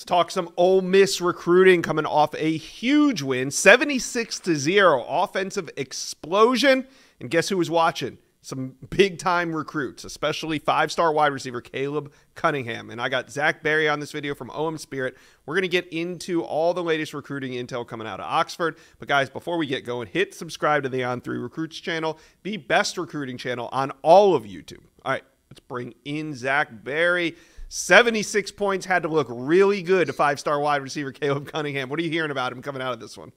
Let's talk some Ole Miss recruiting coming off a huge win, 76-0, offensive explosion. And guess who was watching? Some big-time recruits, especially five-star wide receiver Caleb Cunningham. And I got Zach Berry on this video from OM Spirit. We're going to get into all the latest recruiting intel coming out of Oxford. But guys, before we get going, hit subscribe to the On3 Recruits channel, the best recruiting channel on all of YouTube. All right, let's bring in Zach Berry. 76 points, had to look really good to five-star wide receiver Caleb Cunningham. What are you hearing about him coming out of this one?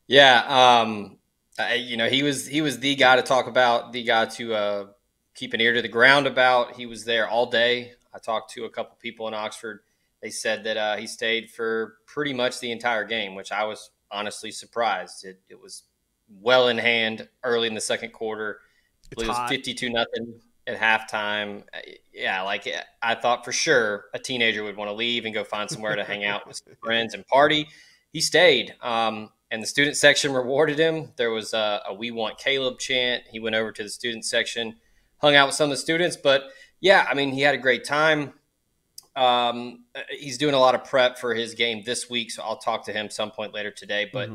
Yeah, you know, he was the guy to talk about, the guy to keep an ear to the ground about. He was there all day. I talked to a couple people in Oxford. They said that he stayed for pretty much the entire game, which I was honestly surprised. It was well in hand early in the second quarter. I believe it was 52-0 at halftime. Yeah, like I thought for sure a teenager would want to leave and go find somewhere to hang out with friends and party. He stayed. And the student section rewarded him. There was a "We Want Caleb" chant. He went over to the student section, hung out with some of the students. But, yeah, I mean, he had a great time. He's doing a lot of prep for his game this week, so I'll talk to him some point later today. But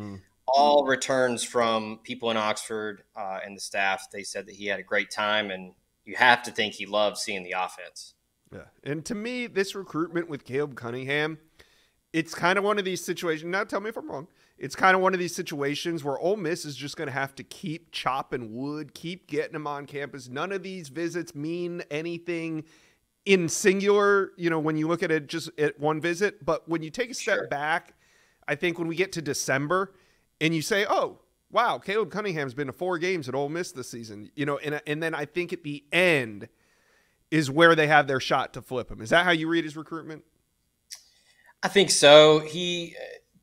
all returns from people in Oxford and the staff, they said that he had a great time, and you have to think he loved seeing the offense. Yeah, and to me, this recruitment with Caleb Cunningham, it's kind of one of these situations. Now, tell me if I'm wrong. It's kind of one of these situations where Ole Miss is just going to have to keep chopping wood, keep getting them on campus. None of these visits mean anything in singular, you know, when you look at it just at one visit. But when you take a step back, I think when we get to December and you say, oh, wow, Caleb Cunningham's been to 4 games at Ole Miss this season, you know, and then I think at the end is where they have their shot to flip him. Is that how you read his recruitment? I think so.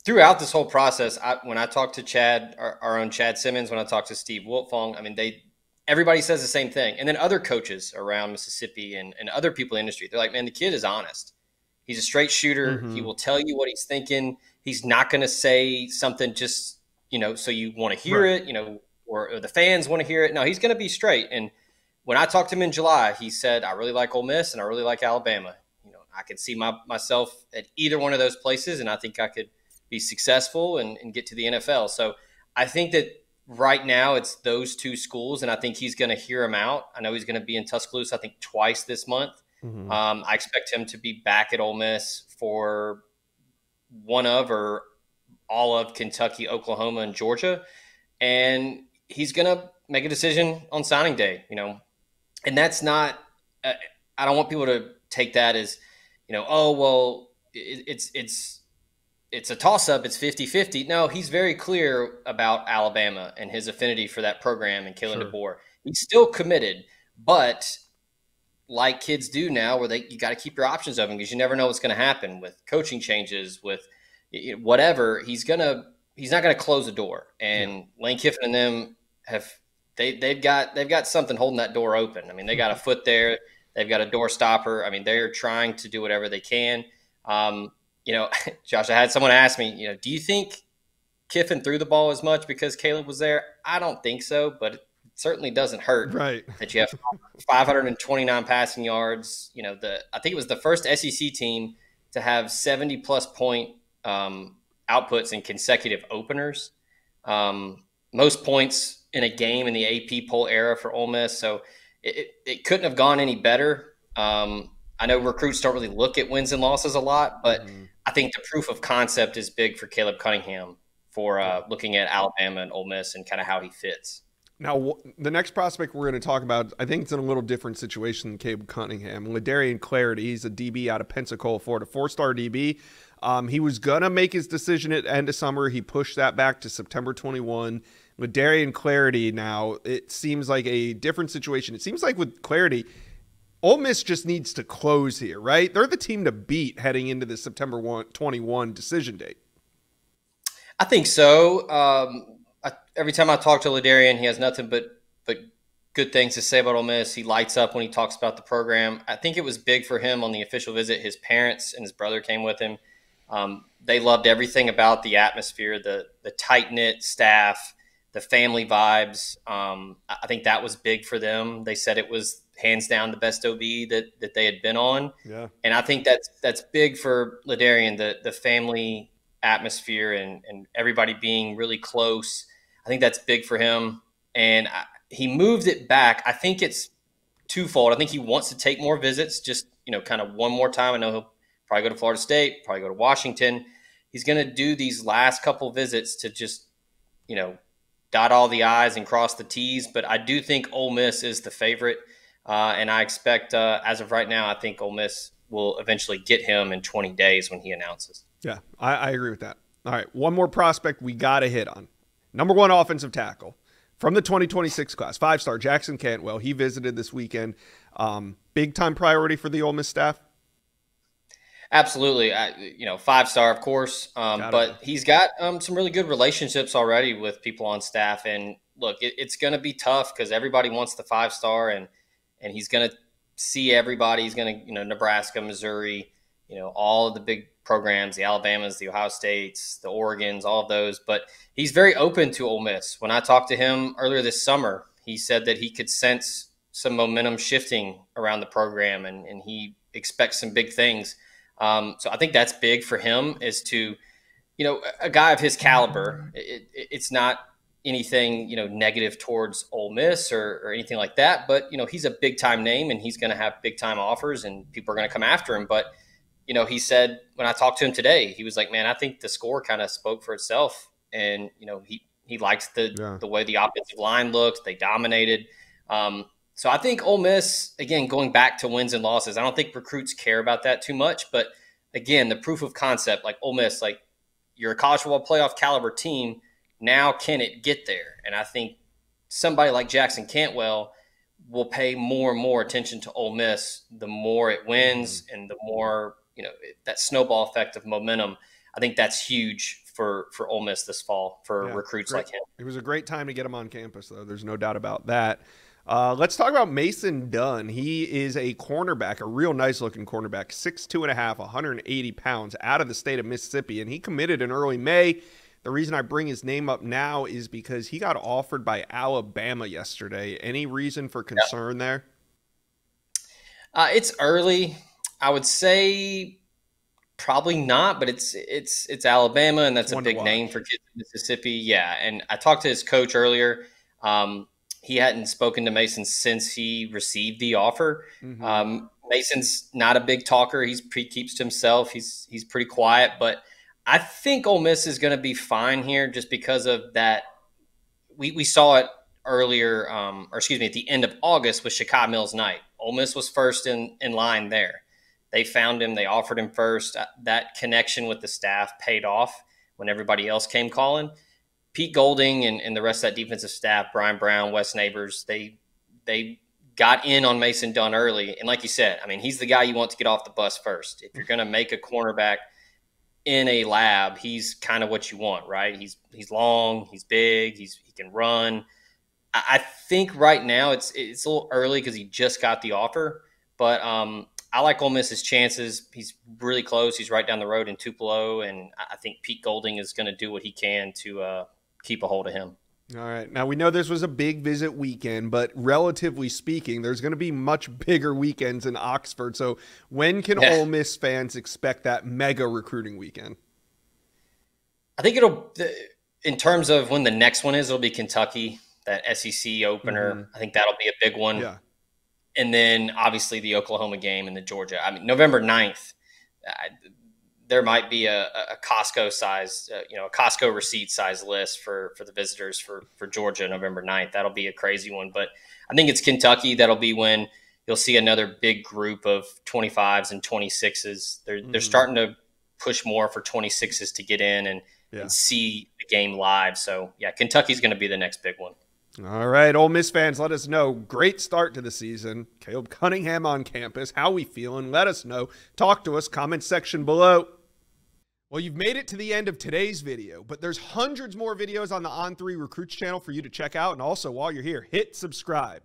Throughout this whole process, when I talked to Chad, our own Chad Simmons, when I talked to Steve Wiltfong, I mean, everybody says the same thing. And then other coaches around Mississippi and other people in the industry, they're like, man, the kid is honest. He's a straight shooter. He will tell you what he's thinking. He's not going to say something just, you know, so you want to hear it, you know, or the fans want to hear it. No, he's going to be straight. And when I talked to him in July, he said, I really like Ole Miss and I really like Alabama. You know, I could see myself at either one of those places, and I think I could be successful and get to the NFL. So I think that right now it's those 2 schools, and I think he's going to hear them out. I know he's going to be in Tuscaloosa, I think, twice this month. I expect him to be back at Ole Miss for one of or all of Kentucky, Oklahoma, and Georgia. And he's going to make a decision on signing day, you know. And that's not I don't want people to take that as, you know, oh, well, it's a toss-up. It's 50-50. No, he's very clear about Alabama and his affinity for that program and Kalen DeBoer. He's still committed, but like kids do now, where you got to keep your options open because you never know what's going to happen with coaching changes, with whatever. He's not going to close the door. And Lane Kiffin and them they've got something holding that door open. I mean, they got a foot there. They've got a door stopper. I mean, they're trying to do whatever they can. You know, Josh, I had someone ask me, you know, do you think Kiffin threw the ball as much because Caleb was there? I don't think so, but it certainly doesn't hurt that you have 529 passing yards. You know, I think it was the first SEC team to have 70-plus point outputs in consecutive openers. Most points in a game in the AP poll era for Ole Miss. So it couldn't have gone any better. I know recruits don't really look at wins and losses a lot, but I think the proof of concept is big for Caleb Cunningham for looking at Alabama and Ole Miss and kind of how he fits. Now, the next prospect we're going to talk about, I think it's in a little different situation than Caleb Cunningham. Ladarian Clarity, he's a DB out of Pensacola, Florida, 4-star DB. He was going to make his decision at the end of summer. He pushed that back to September 21. Ladarian Clarity now, it seems like a different situation. It seems like with Clarity, Ole Miss just needs to close here, right? They're the team to beat heading into the September 21 decision date. I think so. Every time I talk to Ladarian, he has nothing but good things to say about Ole Miss. He lights up when he talks about the program. I think it was big for him on the official visit. His parents and his brother came with him. They loved everything about the atmosphere, the tight-knit staff, the family vibes. I think that was big for them. They said it was hands down the best OB that they had been on. Yeah. And I think that's big for Ladarian, the family atmosphere and everybody being really close. I think that's big for him. And he moved it back. I think it's twofold. I think he wants to take more visits, just, kind of one more time. I know he'll probably go to Florida State, probably go to Washington. He's going to do these last couple visits to just, dot all the I's and cross the T's. But I do think Ole Miss is the favorite. And I expect, as of right now, I think Ole Miss will eventually get him in 20 days when he announces. Yeah, I agree with that. All right, one more prospect we got to hit on. Number 1 offensive tackle from the 2026 class, 5-star Jackson Cantwell. He visited this weekend. Big-time priority for the Ole Miss staff? Absolutely. 5-star, of course. But he's got some really good relationships already with people on staff. And, look, it's going to be tough because everybody wants the 5-star, and he's going to see everybody. He's going to, Nebraska, Missouri, all of the big programs, the Alabamas, the Ohio States, the Oregons, all of those. But he's very open to Ole Miss. When I talked to him earlier this summer, he said that he could sense some momentum shifting around the program, and he expects some big things. So I think that's big for him, is to, a guy of his caliber. It's not anything, negative towards Ole Miss or anything like that. But, he's a big time name, and he's going to have big time offers, and people are going to come after him. But, he said when I talked to him today, he was like, man, I think the score kind of spoke for itself. And, he likes the way the offensive line looked. They dominated. So I think Ole Miss, again, going back to wins and losses, I don't think recruits care about that too much. But, again, the proof of concept, like Ole Miss, like you're a college football playoff caliber team. Now can it get there? And I think somebody like Jackson Cantwell will pay more and more attention to Ole Miss the more it wins and the more, that snowball effect of momentum. I think that's huge for Ole Miss this fall for recruits like him. It was a great time to get him on campus, though. There's no doubt about that. Let's talk about Mason Dunn. He is a cornerback, a real nice-looking cornerback, 6'2.5", 180 pounds, out of the state of Mississippi, and he committed in early May. The reason I bring his name up now is because he got offered by Alabama yesterday. Any reason for concern there? It's early. I would say probably not, but it's Alabama, and that's a big name for kids in Mississippi. Yeah, and I talked to his coach earlier. He hadn't spoken to Mason since he received the offer. Mason's not a big talker. He keeps to himself. He's pretty quiet, but I think Ole Miss is going to be fine here just because of that. We saw it earlier, at the end of August with Chicago Mills Night. Ole Miss was first in line there. They found him. They offered him first. That connection with the staff paid off when everybody else came calling. Pete Golding and the rest of that defensive staff, Brian Brown, Wes Neighbors, they got in on Mason Dunn early. And like you said, I mean, he's the guy you want to get off the bus first. If you're going to make a cornerback in a lab, he's kind of what you want, right? He's long, he's big, he can run. I think right now it's a little early because he just got the offer, but I like Ole Miss's chances. He's really close. He's right down the road in Tupelo, and I think Pete Golding is going to do what he can to keep a hold of him. All right. Now, we know this was a big visit weekend, but relatively speaking, there's going to be much bigger weekends in Oxford. So when can Ole Miss fans expect that mega recruiting weekend? I think in terms of when the next one is, it'll be Kentucky, that SEC opener. I think that'll be a big one. Yeah. And then obviously the Oklahoma game and the Georgia. I mean, November 9th, there might be a Costco size, a Costco receipt size list for the visitors for Georgia November 9th. That'll be a crazy one. But I think it's Kentucky. That'll be when you'll see another big group of 25s and 26s. They're starting to push more for 26s to get in and see the game live. So, yeah, Kentucky's going to be the next big one. All right, Ole Miss fans, let us know. Great start to the season. Caleb Cunningham on campus. How we feeling? Let us know. Talk to us. Comment section below. Well, you've made it to the end of today's video, but there's hundreds more videos on the On3 Recruits channel for you to check out. And also, while you're here, hit subscribe.